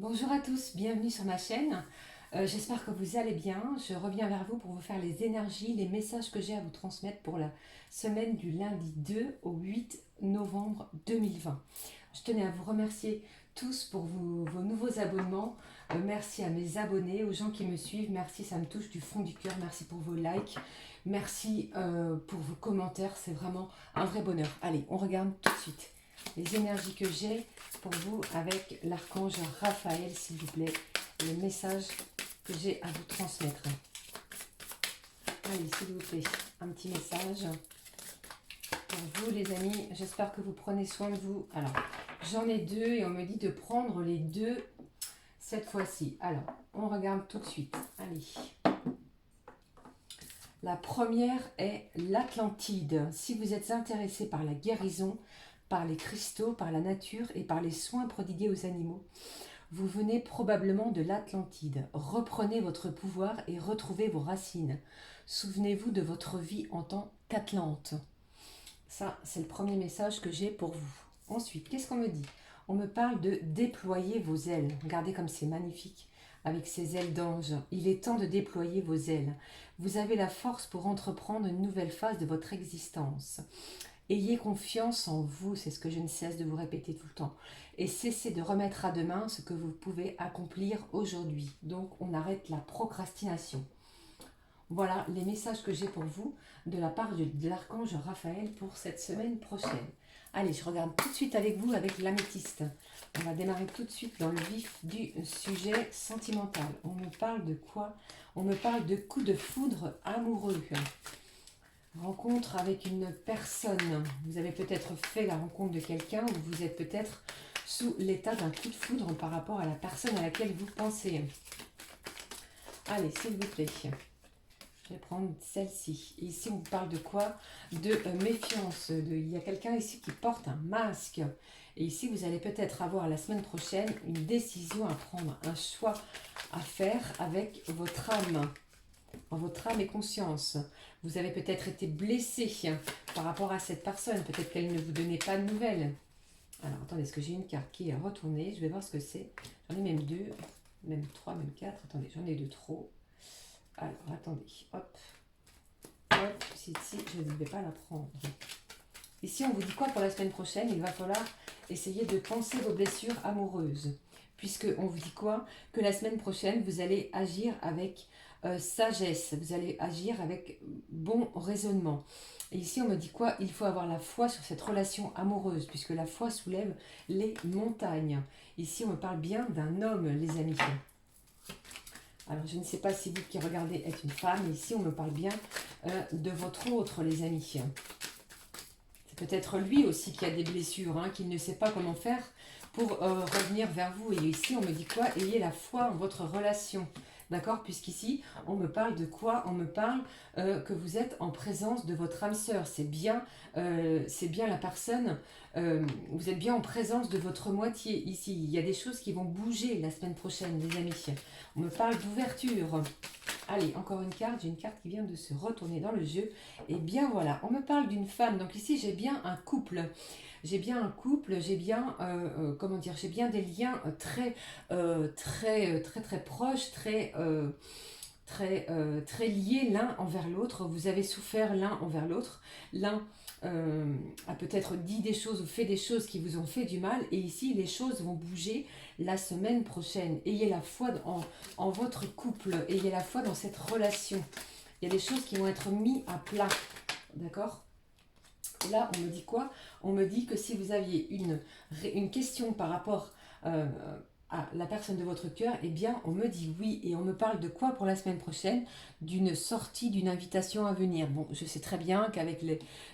Bonjour à tous, bienvenue sur ma chaîne. J'espère que vous allez bien. Je reviens vers vous pour vous faire les énergies, les messages que j'ai à vous transmettre pour la semaine du lundi 2 au 8 novembre 2020. Je tenais à vous remercier tous pour vos nouveaux abonnements. Merci à mes abonnés, aux gens qui me suivent. Merci, ça me touche du fond du cœur. Merci pour vos likes. Merci pour vos commentaires. C'est vraiment un vrai bonheur. Allez, on regarde tout de suite les énergies que j'ai pour vous avec l'archange Raphaël, s'il vous plaît, et le message que j'ai à vous transmettre. Allez, s'il vous plaît, un petit message pour vous, les amis. J'espère que vous prenez soin de vous. Alors, j'en ai deux et on me dit de prendre les deux cette fois-ci. Alors, on regarde tout de suite. Allez. La première est l'Atlantide. Si vous êtes intéressé par la guérison, par les cristaux, par la nature et par les soins prodigués aux animaux, vous venez probablement de l'Atlantide. Reprenez votre pouvoir et retrouvez vos racines. Souvenez-vous de votre vie en tant qu'Atlante. Ça, c'est le premier message que j'ai pour vous. Ensuite, qu'est-ce qu'on me dit? On me parle de déployer vos ailes. Regardez comme c'est magnifique avec ces ailes d'ange. Il est temps de déployer vos ailes. Vous avez la force pour entreprendre une nouvelle phase de votre existence. Ayez confiance en vous, c'est ce que je ne cesse de vous répéter tout le temps. Et cessez de remettre à demain ce que vous pouvez accomplir aujourd'hui. Donc, on arrête la procrastination. Voilà les messages que j'ai pour vous de la part de l'archange Raphaël pour cette semaine prochaine. Allez, je regarde tout de suite avec vous avec l'améthyste. On va démarrer tout de suite dans le vif du sujet sentimental. On me parle de quoi? On me parle de coup de foudre amoureux. Rencontre avec une personne. Vous avez peut-être fait la rencontre de quelqu'un ou vous êtes peut-être sous l'état d'un coup de foudre par rapport à la personne à laquelle vous pensez. Allez, s'il vous plaît. Je vais prendre celle-ci. Ici, on vous parle de quoi? De méfiance. Il y a quelqu'un ici qui porte un masque. Et ici, vous allez peut-être avoir la semaine prochaine une décision à prendre, un choix à faire avec votre âme. En votre âme et conscience. Vous avez peut-être été blessé par rapport à cette personne. Peut-être qu'elle ne vous donnait pas de nouvelles. Alors, attendez, est-ce que j'ai une carte qui est retournée? Je vais voir ce que c'est. J'en ai même deux, même trois, même quatre. Attendez, j'en ai deux trop. Alors, attendez. Hop. Hop. Ici, je ne vais pas la prendre. Ici, on vous dit quoi pour la semaine prochaine? Il va falloir essayer de penser vos blessures amoureuses. Puisque on vous dit quoi? Que la semaine prochaine, vous allez agir avec sagesse. Vous allez agir avec bon raisonnement. Et ici, on me dit quoi? Il faut avoir la foi sur cette relation amoureuse, puisque la foi soulève les montagnes. Ici, on me parle bien d'un homme, les amis. Alors, je ne sais pas si vous qui regardez êtes une femme. Ici, on me parle bien de votre autre, les amis. C'est peut-être lui aussi qui a des blessures, qu'il ne sait pas comment faire pour revenir vers vous. Et ici, on me dit quoi? Ayez la foi en votre relation. D'accord? Puisqu'ici, on me parle de quoi? On me parle que vous êtes en présence de votre âme sœur. C'est bien la personne, vous êtes bien en présence de votre moitié ici. Il y a des choses qui vont bouger la semaine prochaine, les amis. On me parle d'ouverture. Allez, encore une carte. J'ai une carte qui vient de se retourner dans le jeu. Et bien voilà, on me parle d'une femme. Donc ici, j'ai bien un couple. J'ai bien un couple, j'ai bien, comment dire, j'ai bien des liens très proches, très liés l'un envers l'autre. Vous avez souffert l'un envers l'autre. L'un a peut-être dit des choses ou fait des choses qui vous ont fait du mal. Et ici, les choses vont bouger la semaine prochaine. Ayez la foi en votre couple. Ayez la foi dans cette relation. Il y a des choses qui vont être mises à plat. D'accord ? Et là, on me dit quoi? On me dit que si vous aviez une question par rapport à la personne de votre cœur, eh bien, on me dit oui. Et on me parle de quoi pour la semaine prochaine? D'une sortie, d'une invitation à venir. Bon, je sais très bien qu'avec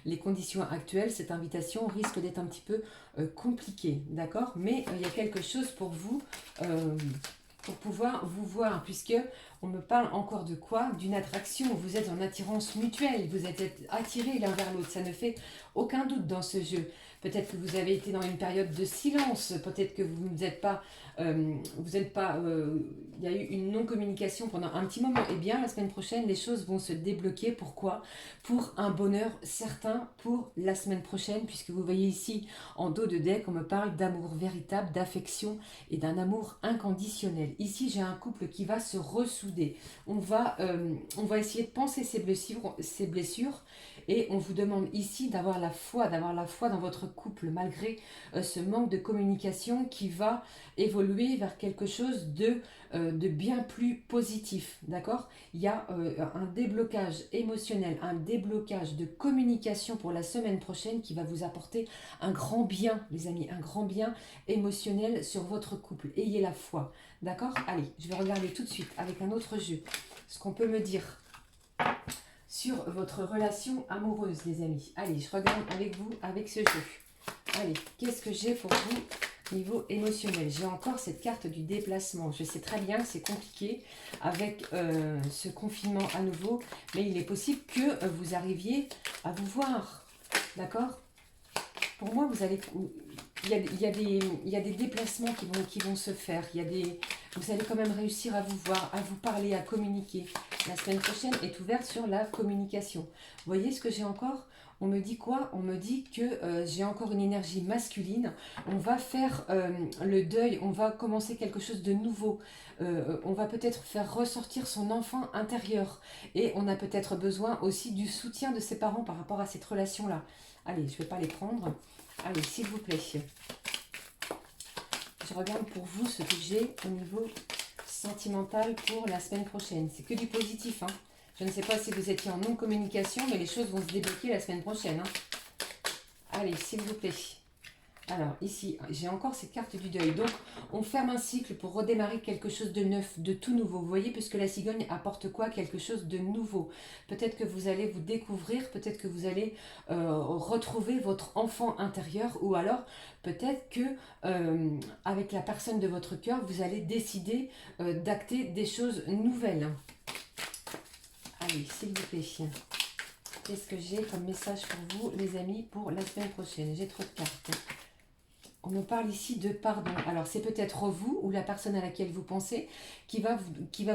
les conditions actuelles, cette invitation risque d'être un petit peu compliquée, d'accord? Mais il y a quelque chose pour vous, pour pouvoir vous voir, puisque on me parle encore de quoi? D'une attraction. Vous êtes en attirance mutuelle, vous êtes attirés l'un vers l'autre. Ça ne fait aucun doute dans ce jeu. Peut-être que vous avez été dans une période de silence. Peut-être que vous n'êtes pas... il y a eu une non-communication pendant un petit moment. Eh bien, la semaine prochaine, les choses vont se débloquer. Pourquoi? Pour un bonheur certain pour la semaine prochaine, puisque vous voyez ici, en dos de deck, on me parle d'amour véritable, d'affection et d'un amour inconditionnel. Ici, j'ai un couple qui va se ressouder. On va essayer de penser ces blessures, et on vous demande ici d'avoir la foi dans votre couple, malgré ce manque de communication qui va évoluer vers quelque chose de bien plus positif, d'accord? Il y a un déblocage émotionnel, un déblocage de communication pour la semaine prochaine qui va vous apporter un grand bien, les amis, un grand bien émotionnel sur votre couple. Ayez la foi, d'accord? Allez, je vais regarder tout de suite avec un autre jeu ce qu'on peut me dire sur votre relation amoureuse, les amis. Allez, je regarde avec vous avec ce jeu. Allez, qu'est-ce que j'ai pour vous niveau émotionnel? J'ai encore cette carte du déplacement. Je sais très bien que c'est compliqué avec ce confinement à nouveau, mais il est possible que vous arriviez à vous voir. D'accord? Pour moi, il y a des déplacements qui vont se faire. Vous allez quand même réussir à vous voir, à vous parler, à communiquer. La semaine prochaine est ouverte sur la communication. Vous voyez ce que j'ai encore? On me dit quoi? On me dit que j'ai encore une énergie masculine. On va faire le deuil, on va commencer quelque chose de nouveau. On va peut-être faire ressortir son enfant intérieur. Et on a peut-être besoin aussi du soutien de ses parents par rapport à cette relation-là. Allez, je ne vais pas les prendre. Allez, s'il vous plaît. Je regarde pour vous ce que j'ai au niveau sentimental pour la semaine prochaine. C'est que du positif, hein. Je ne sais pas si vous étiez en non-communication, mais les choses vont se débloquer la semaine prochaine, hein. Allez, s'il vous plaît. Alors, ici, j'ai encore ces cartes du deuil. Donc, on ferme un cycle pour redémarrer quelque chose de neuf, de tout nouveau. Vous voyez, puisque la cigogne apporte quoi? Quelque chose de nouveau. Peut-être que vous allez vous découvrir, peut-être que vous allez retrouver votre enfant intérieur, ou alors peut-être que avec la personne de votre cœur, vous allez décider d'acter des choses nouvelles. Allez, s'il vous plaît. Qu'est-ce que j'ai comme message pour vous, les amis, pour la semaine prochaine? J'ai trop de cartes. On me parle ici de pardon. Alors, c'est peut-être vous ou la personne à laquelle vous pensez qui va vous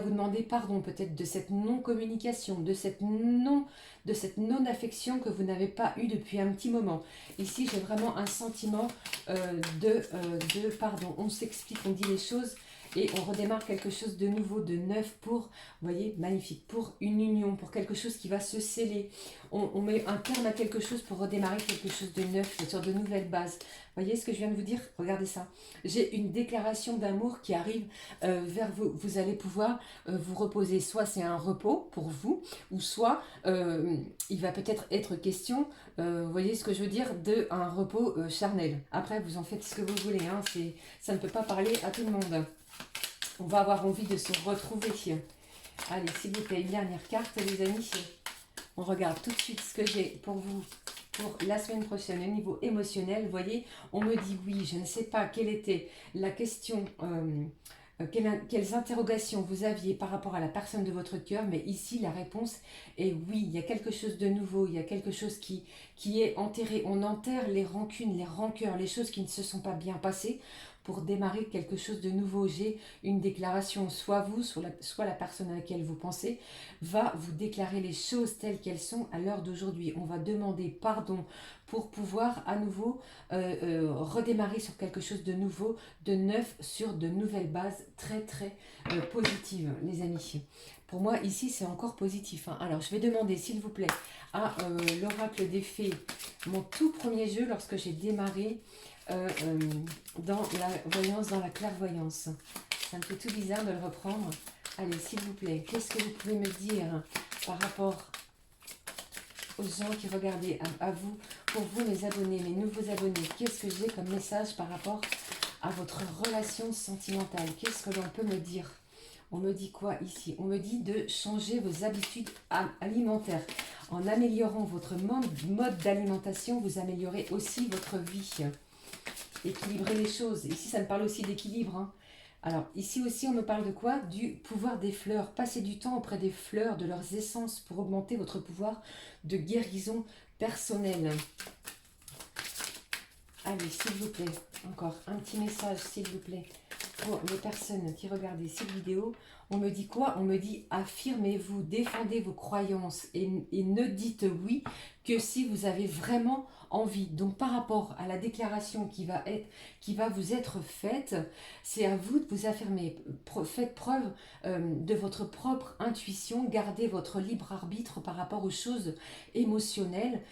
demander pardon, peut-être de cette non-communication, de cette non-affection que vous n'avez pas eue depuis un petit moment. Ici, j'ai vraiment un sentiment de pardon. On s'explique, on dit les choses et on redémarre quelque chose de nouveau, de neuf pour, vous voyez, magnifique, pour une union, pour quelque chose qui va se sceller. On met un terme à quelque chose pour redémarrer quelque chose de neuf, sur de nouvelles bases. Vous voyez ce que je viens de vous dire? Regardez ça. J'ai une déclaration d'amour qui arrive vers vous. Vous allez pouvoir vous reposer. Soit c'est un repos pour vous, ou soit il va peut-être être question, vous voyez ce que je veux dire, d'un repos charnel. Après, vous en faites ce que vous voulez. Hein. Ça ne peut pas parler à tout le monde. On va avoir envie de se retrouver. Allez, s'il vous plaît, une dernière carte, les amis. On regarde tout de suite ce que j'ai pour vous pour la semaine prochaine au niveau émotionnel. Vous voyez, on me dit oui, je ne sais pas quelle était la question, quelles interrogations vous aviez par rapport à la personne de votre cœur, mais ici la réponse est oui, il y a quelque chose de nouveau, il y a quelque chose qui est enterré. On enterre les rancunes, les rancœurs, les choses qui ne se sont pas bien passées pour démarrer quelque chose de nouveau. J'ai une déclaration, soit vous, soit la personne à laquelle vous pensez, va vous déclarer les choses telles qu'elles sont à l'heure d'aujourd'hui. On va demander pardon pour pouvoir à nouveau redémarrer sur quelque chose de nouveau, de neuf, sur de nouvelles bases très très positives, les amis. Pour moi, ici, c'est encore positif. Hein. Alors, je vais demander, s'il vous plaît, à l'oracle des fées, mon tout premier jeu lorsque j'ai démarré dans la voyance, dans la clairvoyance. Ça me fait tout bizarre de le reprendre. Allez, s'il vous plaît, qu'est-ce que vous pouvez me dire par rapport aux gens qui regardaient, à vous, pour vous, mes abonnés, mes nouveaux abonnés? Qu'est-ce que j'ai comme message par rapport à votre relation sentimentale? Qu'est-ce que l'on peut me dire? On me dit quoi ici? On me dit de changer vos habitudes alimentaires. En améliorant votre mode d'alimentation, vous améliorez aussi votre vie. Équilibrer les choses. Ici, ça me parle aussi d'équilibre. Hein. Alors, ici aussi, on me parle de quoi? Du pouvoir des fleurs. Passez du temps auprès des fleurs, de leurs essences pour augmenter votre pouvoir de guérison personnelle. Allez, s'il vous plaît, encore un petit message, s'il vous plaît, pour les personnes qui regardent cette vidéo. On me dit quoi? On me dit affirmez-vous, défendez vos croyances et ne dites oui que si vous avez vraiment envie. Donc par rapport à la déclaration qui va vous être faite, c'est à vous de vous affirmer. Faites preuve de votre propre intuition, gardez votre libre arbitre par rapport aux choses émotionnelles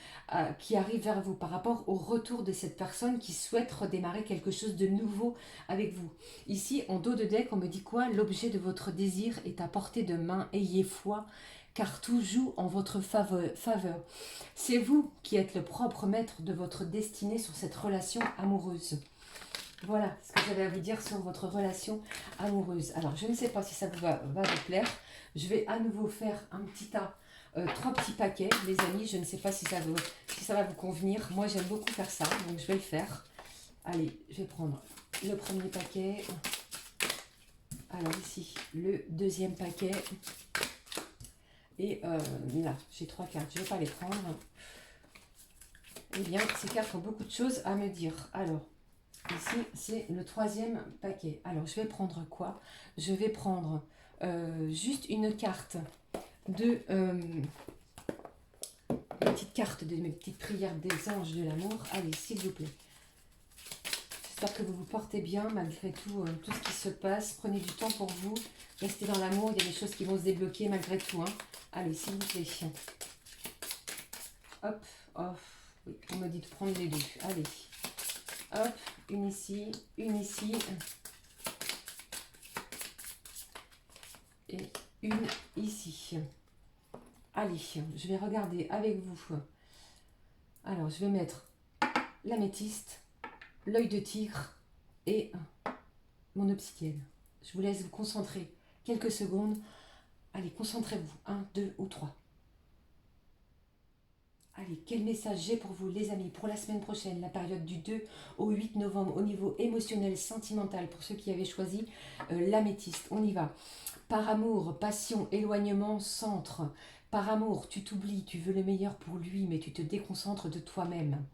qui arrivent vers vous, par rapport au retour de cette personne qui souhaite redémarrer quelque chose de nouveau avec vous. Ici, en dos de deck, on me dit quoi? L'objet de votre désir est à portée de main. Ayez foi, car tout joue en votre faveur. C'est vous qui êtes le propre maître de votre destinée sur cette relation amoureuse. Voilà ce que j'avais à vous dire sur votre relation amoureuse. Alors, je ne sais pas si ça va vous plaire. Je vais à nouveau faire un petit tas, 3 petits paquets, les amis. Je ne sais pas si ça va vous convenir. Moi, j'aime beaucoup faire ça, donc je vais le faire. Allez, je vais prendre le premier paquet. Alors ici, le deuxième paquet. Et là, j'ai 3 cartes. Je ne vais pas les prendre. Eh bien, ces cartes ont beaucoup de choses à me dire. Alors, ici, c'est le 3e paquet. Alors, je vais prendre quoi? Je vais prendre juste une carte de... une petite carte de mes petites prières des anges de l'amour. Allez, s'il vous plaît. J'espère que vous vous portez bien malgré tout, tout ce qui se passe. Prenez du temps pour vous. Restez dans l'amour. Il y a des choses qui vont se débloquer malgré tout. Hein. Allez, s'il vous plaît. Hop, hop. Oui, on me dit de prendre les deux. Allez. Hop, une ici, et une ici. Allez, je vais regarder avec vous. Alors, je vais mettre l'améthyste, l'œil de tigre et mon obsidienne. Je vous laisse vous concentrer quelques secondes. Allez, concentrez-vous. 1, 2 ou 3. Allez, quel message j'ai pour vous, les amis, pour la semaine prochaine, la période du 2 au 8 novembre, au niveau émotionnel, sentimental, pour ceux qui avaient choisi l'améthyste. On y va. Par amour, passion, éloignement, centre. Par amour, tu t'oublies, tu veux le meilleur pour lui, mais tu te déconcentres de toi-même.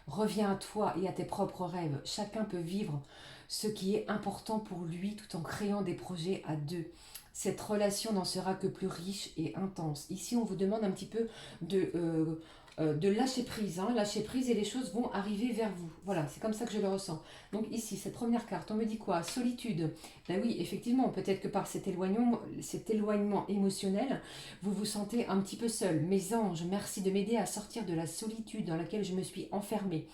Reviens à toi et à tes propres rêves. Chacun peut vivre ce qui est important pour lui tout en créant des projets à deux. Cette relation n'en sera que plus riche et intense. Ici, on vous demande un petit peu de lâcher prise. Hein. Lâcher prise et les choses vont arriver vers vous. Voilà, c'est comme ça que je le ressens. Donc ici, cette première carte, on me dit quoi? Solitude. Ben oui, effectivement, peut-être que par cet éloignement émotionnel, vous vous sentez un petit peu seul. Mes anges, merci de m'aider à sortir de la solitude dans laquelle je me suis enfermée.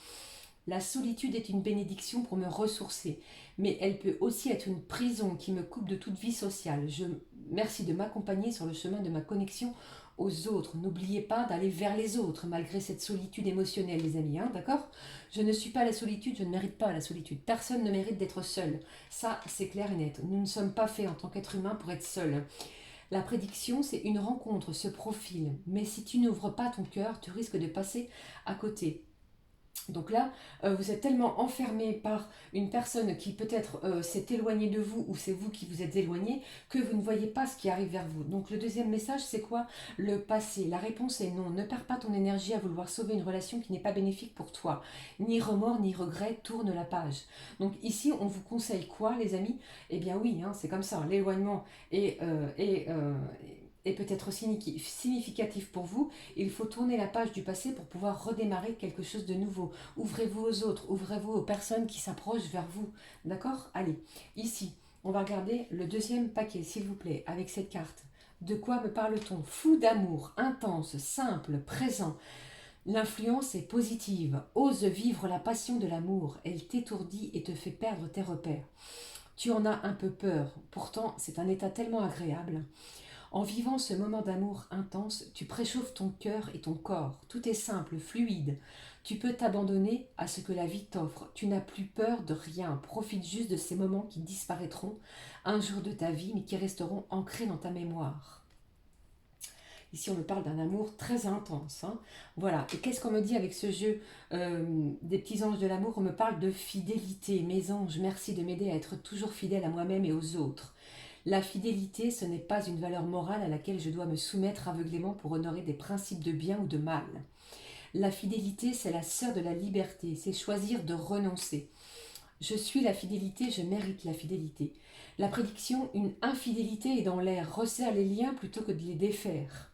La solitude est une bénédiction pour me ressourcer, mais elle peut aussi être une prison qui me coupe de toute vie sociale. Merci de m'accompagner sur le chemin de ma connexion aux autres. N'oubliez pas d'aller vers les autres, malgré cette solitude émotionnelle, les amis, hein, d'accord? Je ne suis pas la solitude, je ne mérite pas la solitude. Personne ne mérite d'être seul. Ça, c'est clair et net. Nous ne sommes pas faits en tant qu'être humain pour être seuls. La prédiction, c'est une rencontre, ce profil. Mais si tu n'ouvres pas ton cœur, tu risques de passer à côté. Donc là, vous êtes tellement enfermé par une personne qui peut-être s'est éloignée de vous ou c'est vous qui vous êtes éloigné que vous ne voyez pas ce qui arrive vers vous. Donc le deuxième message, c'est quoi? Le passé. La réponse est non. Ne perds pas ton énergie à vouloir sauver une relation qui n'est pas bénéfique pour toi. Ni remords, ni regrets, tourne la page. Donc ici, on vous conseille quoi, les amis? Eh bien oui, hein, c'est comme ça. L'éloignement est peut-être significatif pour vous. Il faut tourner la page du passé pour pouvoir redémarrer quelque chose de nouveau. Ouvrez-vous aux autres, ouvrez-vous aux personnes qui s'approchent vers vous. D'accord? Allez, ici, on va regarder le deuxième paquet, s'il vous plaît, avec cette carte. De quoi me parle-t-on? Fou d'amour, intense, simple, présent. L'influence est positive. Ose vivre la passion de l'amour. Elle t'étourdit et te fait perdre tes repères. Tu en as un peu peur. Pourtant, c'est un état tellement agréable. En vivant ce moment d'amour intense, tu préchauffes ton cœur et ton corps. Tout est simple, fluide. Tu peux t'abandonner à ce que la vie t'offre. Tu n'as plus peur de rien. Profite juste de ces moments qui disparaîtront un jour de ta vie, mais qui resteront ancrés dans ta mémoire. Ici, on me parle d'un amour très intense. Hein. Voilà. Et qu'est-ce qu'on me dit avec ce jeu des petits anges de l'amour? On me parle de fidélité. Mes anges, merci de m'aider à être toujours fidèle à moi-même et aux autres. La fidélité, ce n'est pas une valeur morale à laquelle je dois me soumettre aveuglément pour honorer des principes de bien ou de mal. La fidélité, c'est la sœur de la liberté, c'est choisir de renoncer. Je suis la fidélité, je mérite la fidélité. La prédiction, une infidélité est dans l'air, resserre les liens plutôt que de les défaire.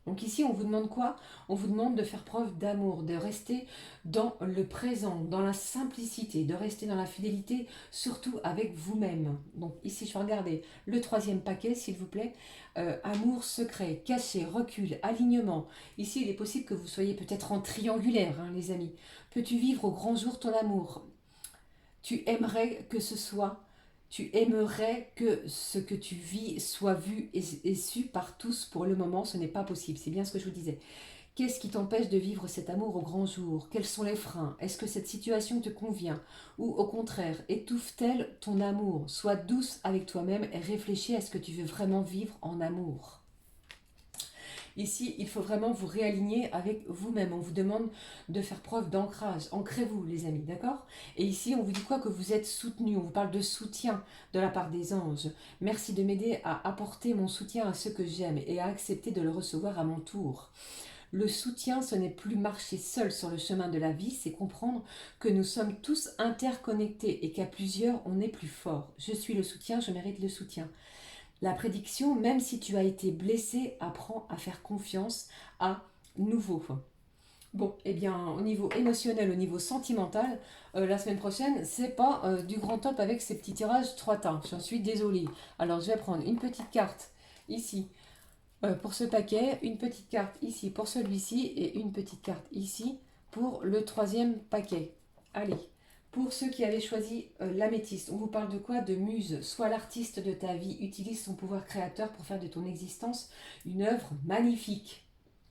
Donc ici, on vous demande quoi? On vous demande de faire preuve d'amour, de rester dans le présent, dans la simplicité, de rester dans la fidélité, surtout avec vous-même. Donc ici, je vais regarder le troisième paquet, s'il vous plaît. Amour secret, caché, recul, alignement. Ici, il est possible que vous soyez peut-être en triangulaire, hein, les amis. Peux-tu vivre au grand jour ton amour? Tu aimerais que ce soit, tu aimerais que ce que tu vis soit vu et su par tous. Pour le moment, ce n'est pas possible. C'est bien ce que je vous disais. Qu'est-ce qui t'empêche de vivre cet amour au grand jour? Quels sont les freins? Est-ce que cette situation te convient? Ou au contraire, étouffe-t-elle ton amour? Sois douce avec toi-même et réfléchis à ce que tu veux vraiment vivre en amour. Ici, il faut vraiment vous réaligner avec vous-même. On vous demande de faire preuve d'ancrage. Ancrez-vous, les amis, d'accord? Et ici, on vous dit quoi? Que vous êtes soutenu. On vous parle de soutien de la part des anges. Merci de m'aider à apporter mon soutien à ceux que j'aime et à accepter de le recevoir à mon tour. Le soutien, ce n'est plus marcher seul sur le chemin de la vie, c'est comprendre que nous sommes tous interconnectés et qu'à plusieurs, on est plus fort. Je suis le soutien, je mérite le soutien. La prédiction, même si tu as été blessé, apprends à faire confiance à nouveau. Bon, eh bien, au niveau émotionnel, au niveau sentimental, la semaine prochaine, c'est pas du grand top avec ces petits tirages 3 temps. J'en suis désolée. Alors, je vais prendre une petite carte ici pour ce paquet, une petite carte ici pour celui-ci et une petite carte ici pour le troisième paquet. Allez. Pour ceux qui avaient choisi l'améthyste, on vous parle de quoi? De muse. Sois l'artiste de ta vie. Utilise ton pouvoir créateur pour faire de ton existence une œuvre magnifique.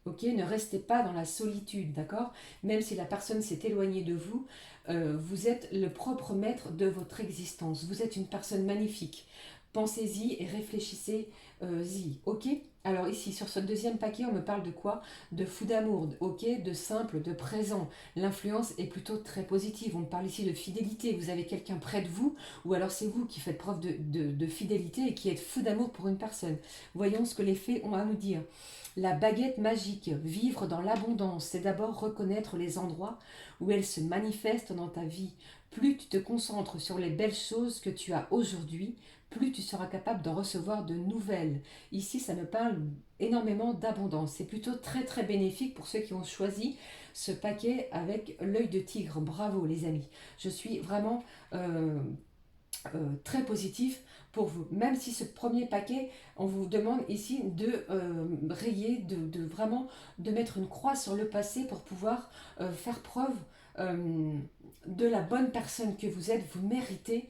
Ok, ne restez pas dans la solitude, d'accord? Même si la personne s'est éloignée de vous, vous êtes le propre maître de votre existence. Vous êtes une personne magnifique. Pensez-y et réfléchissez-y, ok? Alors ici, sur ce deuxième paquet, on me parle de quoi? De fou d'amour, ok? De simple, de présent. L'influence est plutôt très positive. On parle ici de fidélité. Vous avez quelqu'un près de vous, ou alors c'est vous qui faites preuve de fidélité et qui êtes fou d'amour pour une personne. Voyons ce que les faits ont à nous dire. La baguette magique, vivre dans l'abondance, c'est d'abord reconnaître les endroits où elle se manifeste dans ta vie. Plus tu te concentres sur les belles choses que tu as aujourd'hui, plus tu seras capable d'en recevoir de nouvelles. Ici, ça me parle énormément d'abondance. C'est plutôt très très bénéfique pour ceux qui ont choisi ce paquet avec l'œil de tigre. Bravo les amis. Je suis vraiment très positif pour vous. Même si ce premier paquet, on vous demande ici de rayer, vraiment de mettre une croix sur le passé pour pouvoir faire preuve de la bonne personne que vous êtes. Vous méritez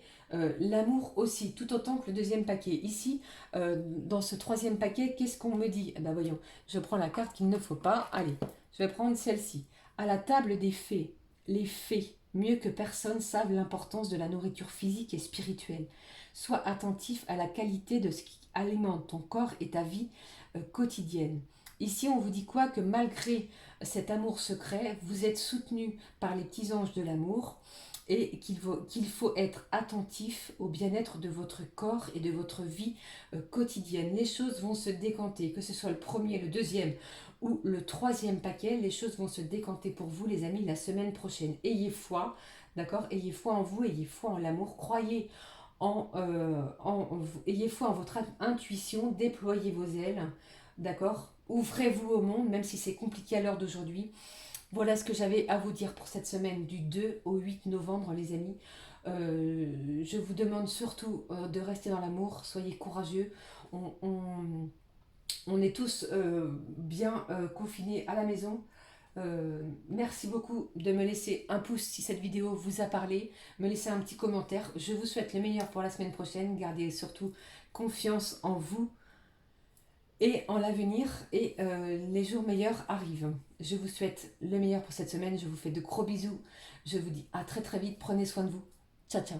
l'amour aussi, tout autant que le deuxième paquet. Ici, dans ce troisième paquet, qu'est-ce qu'on me dit? Eh ben voyons, je prends la carte qu'il ne faut pas. Allez, je vais prendre celle-ci. À la table des fées, les fées, mieux que personne, savent l'importance de la nourriture physique et spirituelle. Sois attentif à la qualité de ce qui alimente ton corps et ta vie quotidienne. Ici, on vous dit quoi? Que malgré cet amour secret, vous êtes soutenu par les petits anges de l'amour et qu'il faut être attentif au bien-être de votre corps et de votre vie quotidienne. Les choses vont se décanter, que ce soit le premier, le deuxième ou le troisième paquet, les choses vont se décanter pour vous, les amis, la semaine prochaine. Ayez foi, d'accord? Ayez foi en vous, ayez foi en l'amour, croyez ayez foi en votre intuition, déployez vos ailes, d'accord? Ouvrez-vous au monde, même si c'est compliqué à l'heure d'aujourd'hui. Voilà ce que j'avais à vous dire pour cette semaine du 2 au 8 novembre, les amis. Je vous demande surtout de rester dans l'amour, soyez courageux. On est tous bien confinés à la maison. Merci beaucoup de me laisser un pouce si cette vidéo vous a parlé, me laisser un petit commentaire. Je vous souhaite le meilleur pour la semaine prochaine. Gardez surtout confiance en vous et en l'avenir, et les jours meilleurs arrivent. Je vous souhaite le meilleur pour cette semaine. Je vous fais de gros bisous. Je vous dis à très très vite. Prenez soin de vous. Ciao ciao.